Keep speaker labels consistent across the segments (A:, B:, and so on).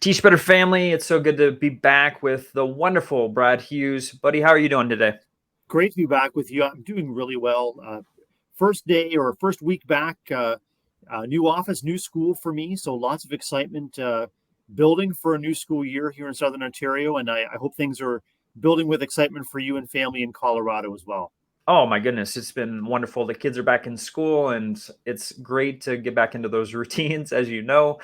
A: Teach Better family. It's so good to be back with the wonderful Brad Hughes. Buddy, how are you doing today?
B: Great to be back with you. I'm doing really well. First day or first week back, new office, new school for me. So lots of excitement building for a new school year here in Southern Ontario. And I hope things are building with excitement for you and family in Colorado as well.
A: Oh my goodness, it's been wonderful. The kids are back in school, and it's great to get back into those routines. As you know,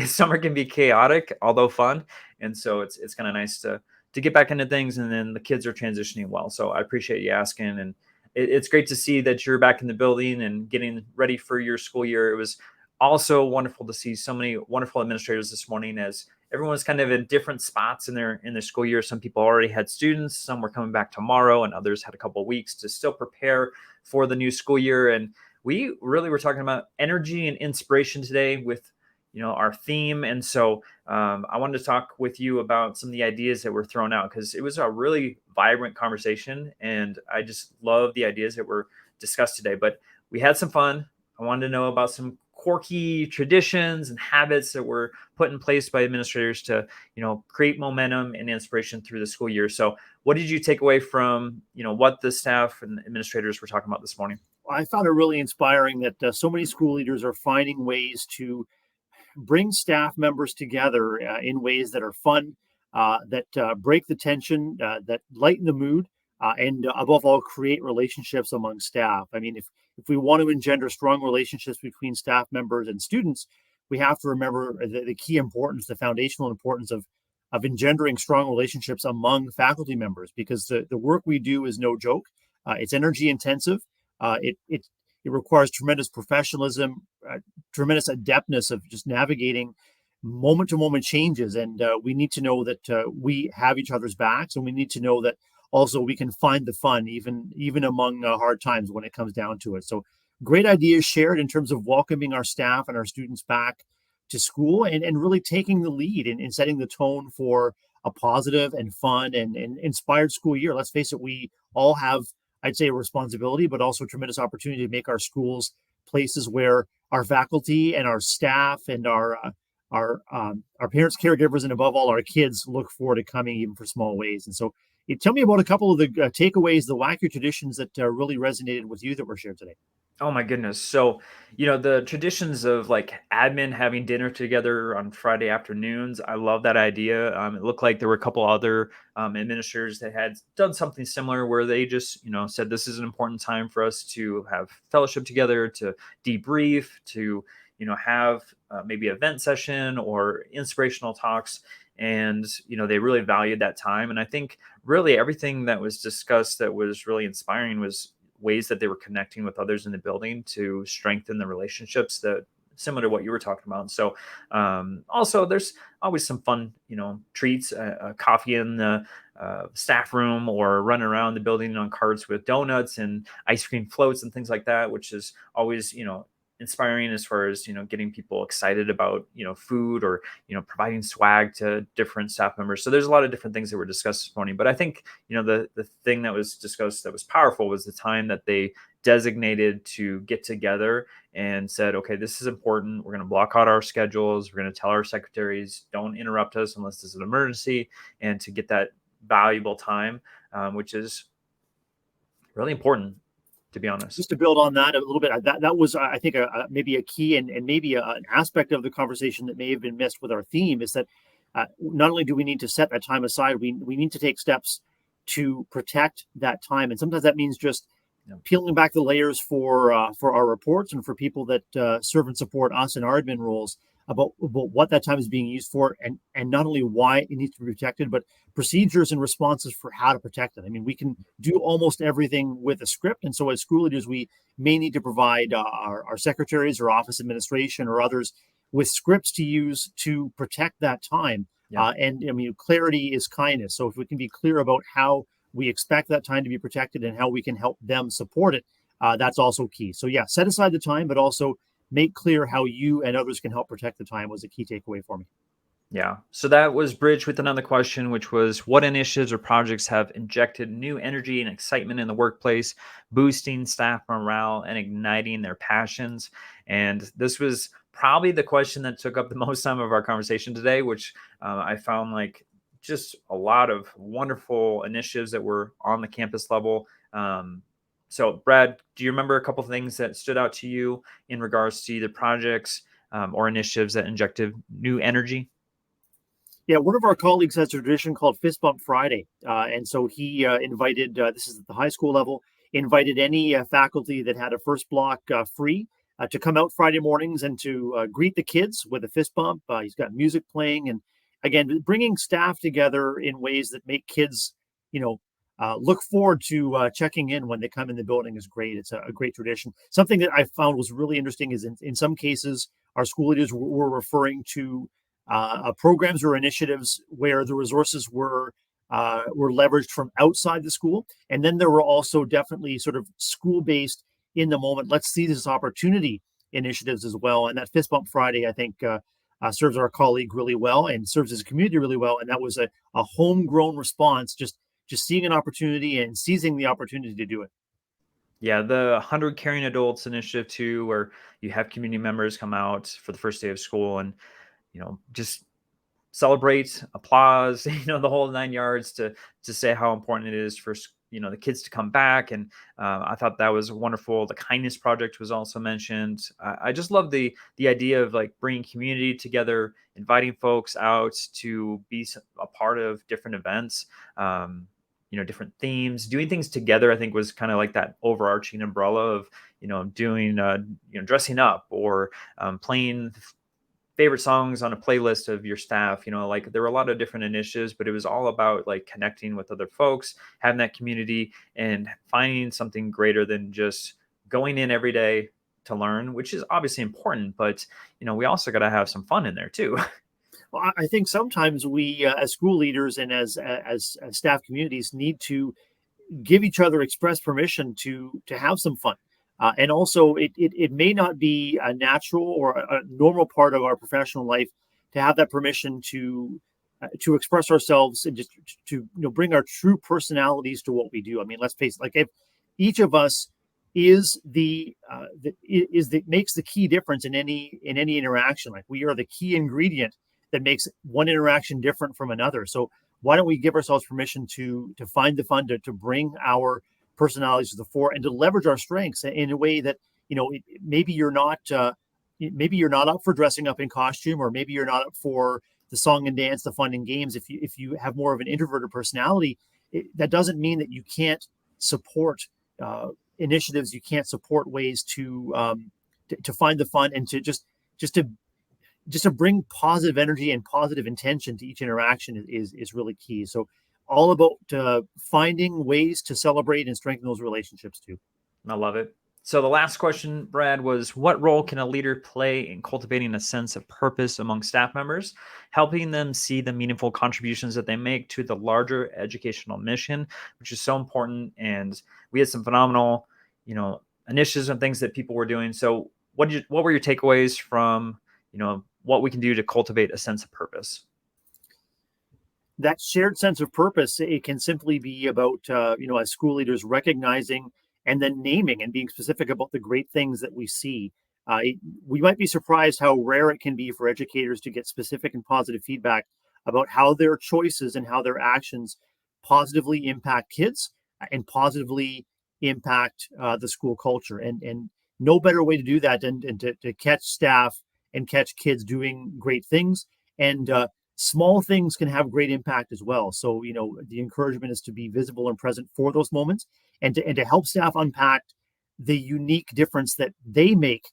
A: summer can be chaotic, although fun, and so it's kind of nice to get back into things. And then the kids are transitioning well, so I appreciate you asking. And it's great to see that you're back in the building and getting ready for your school year. It was also wonderful to see so many wonderful administrators this morning as everyone's kind of in different spots in their school year. Some people already had students, some were coming back tomorrow, and others had a couple of weeks to still prepare for the new school year. And we really were talking about energy and inspiration today with our theme. And so I wanted to talk with you about some of the ideas that were thrown out because it was a really vibrant conversation, and I just love the ideas that were discussed today. But we had some fun. I wanted to know about some quirky traditions and habits that were put in place by administrators to create momentum and inspiration through the school year. So what did you take away from what the staff and administrators were talking about this morning?
B: I found it really inspiring that so many school leaders are finding ways to bring staff members together in ways that are fun, that break the tension, that lighten the mood, and above all, create relationships among staff. I mean, if we want to engender strong relationships between staff members and students, we have to remember the key importance, the foundational importance of engendering strong relationships among faculty members, because the work we do is no joke. It's energy intensive. It requires tremendous professionalism, tremendous adeptness of just navigating moment to moment changes. And we need to know that we have each other's backs, and we need to know that also we can find the fun even among hard times when it comes down to it. So great ideas shared in terms of welcoming our staff and our students back to school, and really taking the lead in setting the tone for a positive and fun and inspired school year. Let's face it, we all have, I'd say, a responsibility, but also a tremendous opportunity to make our schools places where our faculty and our staff and our parents, caregivers, and above all, our kids look forward to coming, even for small ways. And so, tell me about a couple of the takeaways, the wacky traditions that really resonated with you that were shared today.
A: Oh my goodness. So, the traditions of like admin having dinner together on Friday afternoons, I love that idea. It looked like there were a couple other administrators that had done something similar where they just, said this is an important time for us to have fellowship together, to debrief, to, have maybe an event session or inspirational talks. And, they really valued that time. And I think really everything that was discussed that was really inspiring was ways that they were connecting with others in the building to strengthen the relationships that similar to what you were talking about. So also there's always some fun, treats, coffee in the staff room or running around the building on carts with donuts and ice cream floats and things like that, which is always, inspiring as far as getting people excited about food or providing swag to different staff members. So there's a lot of different things that were discussed this morning, but I think the thing that was discussed that was powerful was the time that they designated to get together and said, okay, this is important, we're going to block out our schedules, we're going to tell our secretaries don't interrupt us unless there's an emergency, and to get that valuable time, which is really important, to be honest.
B: Just to build on that a little bit, that was, I think, maybe a key and maybe an aspect of the conversation that may have been missed with our theme is that not only do we need to set that time aside, we need to take steps to protect that time. And sometimes that means just peeling back the layers for our reports and for people that serve and support us in our admin roles about what that time is being used for, and not only why it needs to be protected, but procedures and responses for how to protect it. I mean, we can do almost everything with a script, and so as school leaders, we may need to provide our secretaries or office administration or others with scripts to use to protect that time.
A: Yeah.
B: And I mean, clarity is kindness. So if we can be clear about how we expect that time to be protected and how we can help them support it, that's also key. So yeah, set aside the time, but also make clear how you and others can help protect the time was a key takeaway for me.
A: Yeah. So that was bridged with another question, which was what initiatives or projects have injected new energy and excitement in the workplace, boosting staff morale and igniting their passions? And this was probably the question that took up the most time of our conversation today, which I found like just a lot of wonderful initiatives that were on the campus level. So, Brad, do you remember a couple of things that stood out to you in regards to either projects or initiatives that injected new energy?
B: Yeah, one of our colleagues has a tradition called Fist Bump Friday, and so he invited. This is at the high school level. Invited any faculty that had a first block free to come out Friday mornings and to greet the kids with a fist bump. He's got music playing, and again, bringing staff together in ways that make kids, you know, look forward to checking in when they come in the building is great. It's a great tradition. Something that I found was really interesting is in some cases our school leaders were referring to programs or initiatives where the resources were leveraged from outside the school, and then there were also definitely sort of school based in the moment. Let's see this opportunity initiatives as well, and that Fist Bump Friday, I think. Serves our colleague really well and serves his community really well, and that was a homegrown response, just seeing an opportunity and seizing the opportunity to do it.
A: Yeah, the 100 Caring Adults initiative too, where you have community members come out for the first day of school and just celebrate, applause, the whole 9 yards to say how important it is for the kids to come back. And I thought that was wonderful. The kindness project was also mentioned. I just love the idea of like bringing community together, inviting folks out to be a part of different events. Different themes, doing things together. I think was kind of like that overarching umbrella of doing dressing up or playing favorite songs on a playlist of your staff. Like there were a lot of different initiatives, but it was all about like connecting with other folks, having that community, and finding something greater than just going in every day to learn, which is obviously important, but we also got to have some fun in there too.
B: Well, I think sometimes we, as school leaders and as staff communities, need to give each other express permission to have some fun. And also, it may not be a natural or a normal part of our professional life to have that permission to express ourselves and just to bring our true personalities to what we do. I mean, let's face it, like if each of us is the makes the key difference in any interaction. Like we are the key ingredient that makes one interaction different from another. So why don't we give ourselves permission to find the fun, to bring our personalities to the fore and to leverage our strengths in a way that maybe you're not up for dressing up in costume, or maybe you're not up for the song and dance, the fun and games. If you have more of an introverted personality, that doesn't mean that you can't support initiatives, you can't support ways to find the fun and to just to just to bring positive energy and positive intention to each interaction is really key. So all about finding ways to celebrate and strengthen those relationships too.
A: I love it. So the last question, Brad, was what role can a leader play in cultivating a sense of purpose among staff members, helping them see the meaningful contributions that they make to the larger educational mission, which is so important. And we had some phenomenal, initiatives and things that people were doing. So what were your takeaways from, what we can do to cultivate a sense of purpose?
B: That shared sense of purpose, it can simply be about as school leaders recognizing and then naming and being specific about the great things that we see. We might be surprised how rare it can be for educators to get specific and positive feedback about how their choices and how their actions positively impact kids and positively impact the school culture. And no better way to do that than to catch staff and catch kids doing great things. And small things can have great impact as well. So, the encouragement is to be visible and present for those moments, and to help staff unpack the unique difference that they make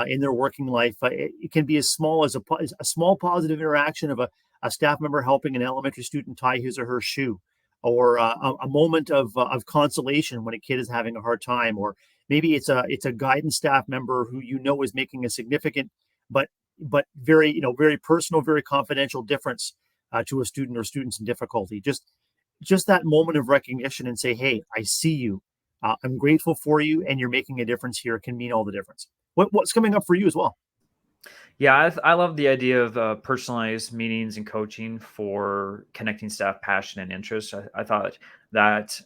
B: in their working life. It can be as small as a small positive interaction of a staff member helping an elementary student tie his or her shoe, or a moment of consolation when a kid is having a hard time, or maybe it's a guidance staff member who is making a significant but very very personal, very confidential difference to a student or students in difficulty. Just that moment of recognition and say, hey, I see you, I'm grateful for you, and you're making a difference here, can mean all the difference. What's coming up for you as well?
A: Yeah, I love the idea of personalized meetings and coaching for connecting staff passion and interest. I thought that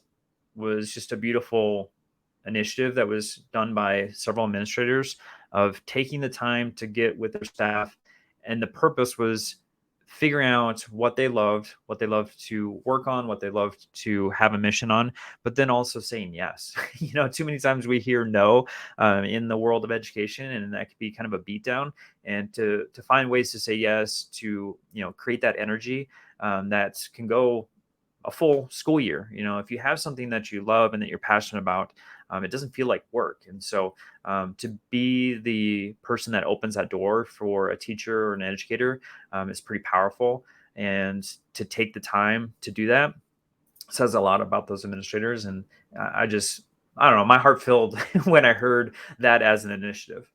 A: was just a beautiful initiative that was done by several administrators of taking the time to get with their staff. And the purpose was figuring out what they loved to work on, what they loved to have a mission on, but then also saying yes. Too many times we hear no in the world of education, and that could be kind of a beatdown. And to find ways to say yes, to create that energy that can go a full school year. If you have something that you love and that you're passionate about, it doesn't feel like work. And so to be the person that opens that door for a teacher or an educator is pretty powerful. And to take the time to do that says a lot about those administrators. And I don't know, my heart filled when I heard that as an initiative.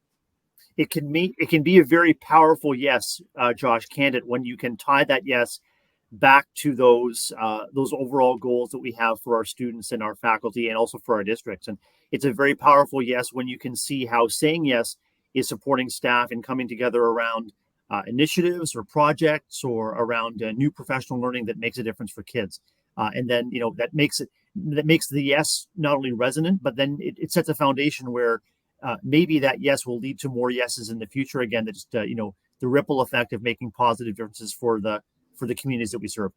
B: It can be a very powerful yes, Josh, can it, when you can tie that yes back to those overall goals that we have for our students and our faculty and also for our districts. And it's a very powerful yes when you can see how saying yes is supporting staff and coming together around initiatives or projects or around new professional learning that makes a difference for kids. And then that makes the yes not only resonant, but then it sets a foundation where maybe that yes will lead to more yeses in the future. Again, that just the ripple effect of making positive differences for the communities that we serve.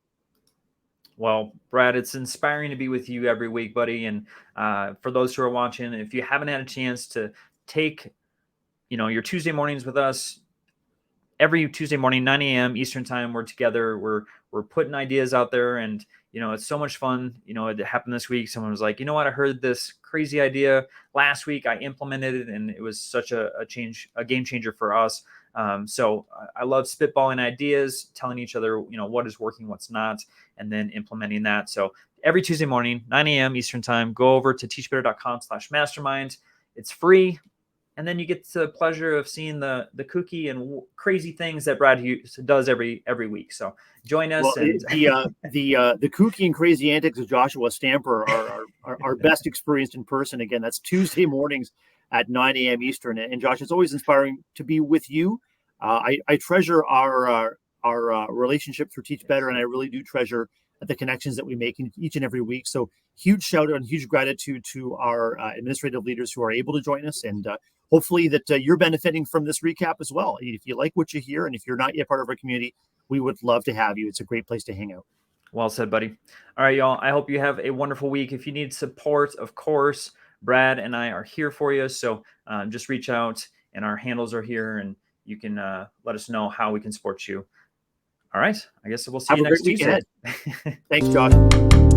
A: Well, Brad, it's inspiring to be with you every week, buddy. And for those who are watching, if you haven't had a chance to take, your Tuesday mornings with us, every Tuesday morning, 9 a.m. Eastern time, we're together. We're putting ideas out there, and it's so much fun. It happened this week. Someone was like, you know what? I heard this crazy idea last week. I implemented it, and it was such a game changer for us. So I love spitballing ideas, telling each other, what is working, what's not, and then implementing that. So every Tuesday morning, 9 a.m. Eastern time, go over to teachbetter.com/mastermind. It's free. And then you get the pleasure of seeing the kooky and crazy things that Brad Hughes does every week. So join
B: Well,
A: us. And
B: the kooky and crazy antics of Joshua Stamper are best experienced in person. Again, that's Tuesday mornings at 9 a.m. Eastern. And Josh, it's always inspiring to be with you. I treasure our relationship through Teach Better, and I really do treasure the connections that we make each and every week. So huge shout out and huge gratitude to our administrative leaders who are able to join us, and hopefully that you're benefiting from this recap as well. If you like what you hear, and if you're not yet part of our community, we would love to have you. It's a great place to hang out.
A: well said, buddy. All right, y'all. I hope you have a wonderful week. If you need support, of course, Brad and I are here for you. So just reach out, and our handles are here, and you can let us know how we can support you. All right. I guess we'll see
B: Have
A: you
B: a great
A: next
B: week
A: Tuesday.
B: ahead. Thanks, Josh.